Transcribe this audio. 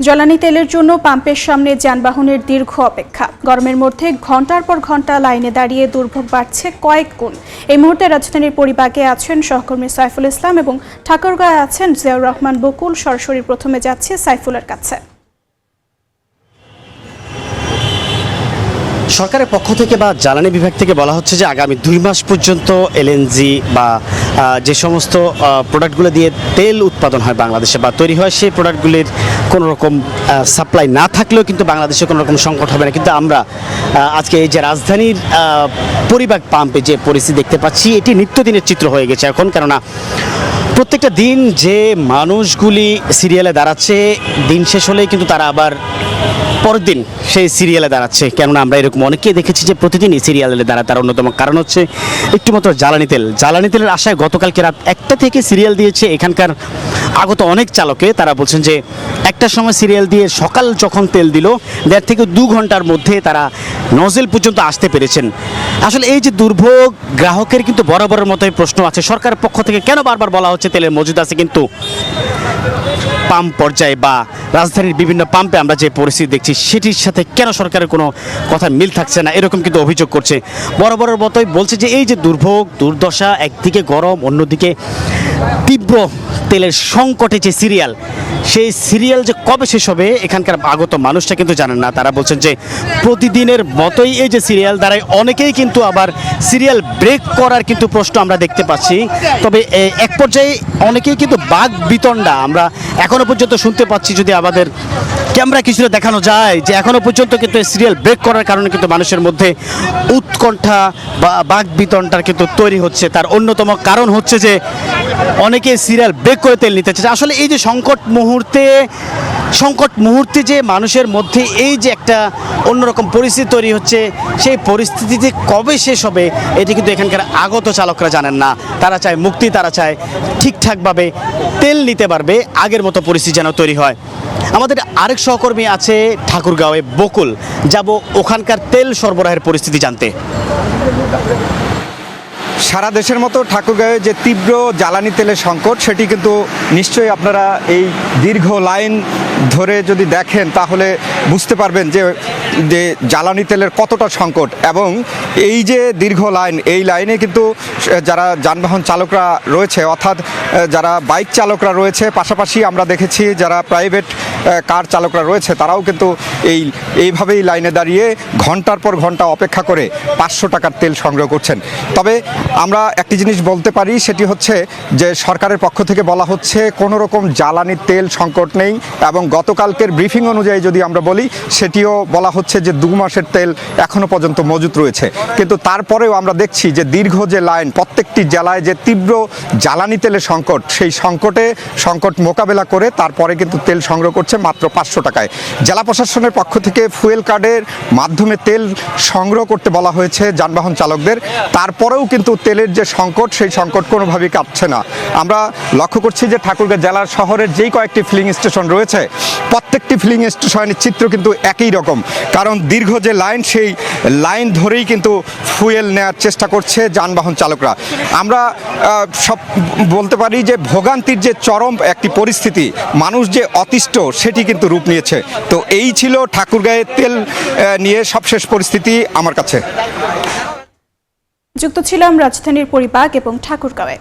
জ্বালানি তেলের জন্য পাম্পের সামনে যানবাহনের দীর্ঘ অপেক্ষা। গরমের মধ্যে ঘন্টার পর ঘন্টা লাইনে দাঁড়িয়ে দুর্ভোগ বাড়ছে কয়েক গুণ। এই মুহূর্তে রাজধানীর পরিবাগে আছেন সহকর্মী সাইফুল ইসলাম এবং ঠাকুরগাঁয়ে আছেন জিয়াউর রহমান বকুল। সরাসরি প্রথমে যাচ্ছে সাইফুলের কাছে। সরকারের পক্ষ থেকে বা জ্বালানি বিভাগ থেকে বলা হচ্ছে যে আগামী 2 মাস পর্যন্ত এলএনজি বা যে সমস্ত প্রোডাক্টগুলো দিয়ে তেল উৎপাদন হয় বাংলাদেশে বা তৈরি হয় সেই প্রোডাক্টগুলির কোনো রকম সাপ্লাই না থাকলেও কিন্তু বাংলাদেশে কোনো রকম সংকট হবে না। কিন্তু আমরা আজকে এই যে রাজধানীর পরিবাগ পাম্পে যে পরিস্থিতি দেখতে পাচ্ছি, এটি নিত্যদিনের চিত্র হয়ে গেছে এখন। কেননা প্রত্যেকটা দিন যে মানুষগুলি সিরিয়ালে দাঁড়াচ্ছে, দিন শেষ হলেই কিন্তু তারা আবার পরের দিন সেই সিরিয়ালে দাঁড়াচ্ছে। কেননা আমরা এরকম অনেকেই দেখেছি যে প্রতিদিনই সিরিয়ালে দাঁড়ায়। তার অন্যতম কারণ হচ্ছে একটু মাত্র জ্বালানি তেলের আশায় গতকালকে রাত 1টা থেকে সিরিয়াল দিয়েছে এখানকার আগত অনেক চালকে। তারা বলছেন যে 1টার সময় সিরিয়াল দিয়ে সকাল যখন তেল দিল 1.5 থেকে 2 ঘন্টার মধ্যে তারা নজেল পর্যন্ত আসতে পেরেছেন। আসলে এই যে দুর্ভোগ, গ্রাহকের কিন্তু বরাবরের মতোই প্রশ্ন আছে সরকারের পক্ষ থেকে কেন বারবার বলা হচ্ছে তেলের মজুদ আছে, কিন্তু পাম্প পর্যায়ে বা রাজধানীর বিভিন্ন পাম্পে আমরা যে পরিস্থিতি দেখছি সেটির সাথে কেন সরকারের কোনো কথা মিল থাকছে না, এরকম কিন্তু অভিযোগ করছে। বরাবরের মতোই বলছে যে এই যে দুর্ভোগ, দুর্দশা, একদিকে গরম, অন্যদিকে তীব্র তেলের সংকটে যে সিরিয়াল, সেই সিরিয়াল যে কবে শেষ হবে এখানকার আগত মানুষটা কিন্তু জানেন না। তারা বলছেন যে প্রতিদিনের মতোই এই যে সিরিয়াল দাঁড়ায়, অনেকেই কিন্তু আবার সিরিয়াল ব্রেক করার কিন্তু প্রশ্ন আমরা দেখতে পাচ্ছি। তবে এক পর্যায়ে অনেকেই কিন্তু বাক বিতণ্ডা আমরা এখনো পর্যন্ত শুনতে পাচ্ছি। যদি আমাদের ক্যামেরা কিছুটা দেখানো যায় যে এখনো পর্যন্ত কিন্তু সিরিয়াল ব্রেক করার কারণে কিন্তু মানুষের মধ্যে উৎকণ্ঠা বা বাক বিতণ্ডার কিন্তু তৈরি হচ্ছে। তার অন্যতম কারণ হচ্ছে যে অনেকে সিরিয়াল ব্রেক করে তেল নিতে চাচ্ছে। আসলে এই যে সংকট মুহূর্তে যে মানুষের মধ্যে এই যে একটা অন্যরকম পরিস্থিতি তৈরি হচ্ছে, সেই পরিস্থিতিতে কবে শেষ হবে এটি কিন্তু এখানকার আগত চালকরা জানেন না। তারা চায় মুক্তি, তারা চায় ঠিকঠাকভাবে তেল নিতে পারবে, আগের মতো পরিস্থিতি যেন তৈরি হয়। আমাদের আরেক সহকর্মী আছে ঠাকুরগাঁওয়ে, বকুল, যাব ওখানকার তেল সরবরাহের পরিস্থিতি জানতে। সারা দেশের মতো ঠাকুরগাঁয়ে যে তীব্র জ্বালানি তেলের সংকট, সেটি কিন্তু নিশ্চয়ই আপনারা এই দীর্ঘ লাইন ধরে যদি দেখেন তাহলে বুঝতে পারবেন যে জ্বালানি তেলের কতটা সংকট। এবং এই যে দীর্ঘ লাইন, এই লাইনে কিন্তু যারা যানবাহন চালকরা রয়েছে, অর্থাৎ যারা বাইক চালকরা রয়েছে, পাশাপাশি আমরা দেখেছি যারা প্রাইভেট কার চালকরা রয়েছে, তারাও কিন্তু এইভাবেই লাইনে দাঁড়িয়ে ঘন্টার পর ঘন্টা অপেক্ষা করে 500 টাকার তেল সংগ্রহ করছেন। তবে আমরা একটি জিনিস বলতে পারি, সেটি হচ্ছে যে সরকারের পক্ষ থেকে বলা হচ্ছে কোনো রকম জ্বালানি তেল সংকট নেই। এবং গতকালকের ব্রিফিং অনুযায়ী যদি আমরা বলি, সেটিও বলা হচ্ছে যে 2 মাসের তেল এখনও পর্যন্ত মজুত রয়েছে। কিন্তু তারপরেও আমরা দেখছি যে দীর্ঘ যে লাইন, প্রত্যেকটি জেলায় যে তীব্র জ্বালানি তেলের সংকট, সেই সংকট মোকাবেলা করে তারপরে কিন্তু তেল সংগ্রহ করছে মাত্র 500 টাকায়। জেলা প্রশাসনের পক্ষ থেকে ফুয়েল কার্ডের মাধ্যমে তেল সংগ্রহ করতে বলা হয়েছে যানবাহন চালকদের। তারপরেও কিন্তু তেলের যে সংকট, সেই সংকট কোনোভাবেই কাটছে না। আমরা লক্ষ্য করছি যে ঠাকুরগাঁও জেলার শহরের যেই কয়েকটি ফিলিং স্টেশন রয়েছে, প্রত্যেকটি ফিলিং স্টেশনের চিত্র কিন্তু একই রকম। কারণ দীর্ঘ যে লাইন, সেই লাইন ধরেই কিন্তু ফুয়েল নেওয়ার চেষ্টা করছে যানবাহন চালকরা। আমরা সব বলতে পারি যে ভোগান্তির যে চরম একটি পরিস্থিতি, মানুষ যে অতিষ্ঠ, সেটি কিন্তু রূপ নিয়েছে। তো এই ছিল ঠাকুরগাঁয়ে তেল নিয়ে সবশেষ পরিস্থিতি আমার কাছে। যুক্ত ছিলাম রাজধানীর পরিবাগ এবং ঠাকুরগাঁওয়ে।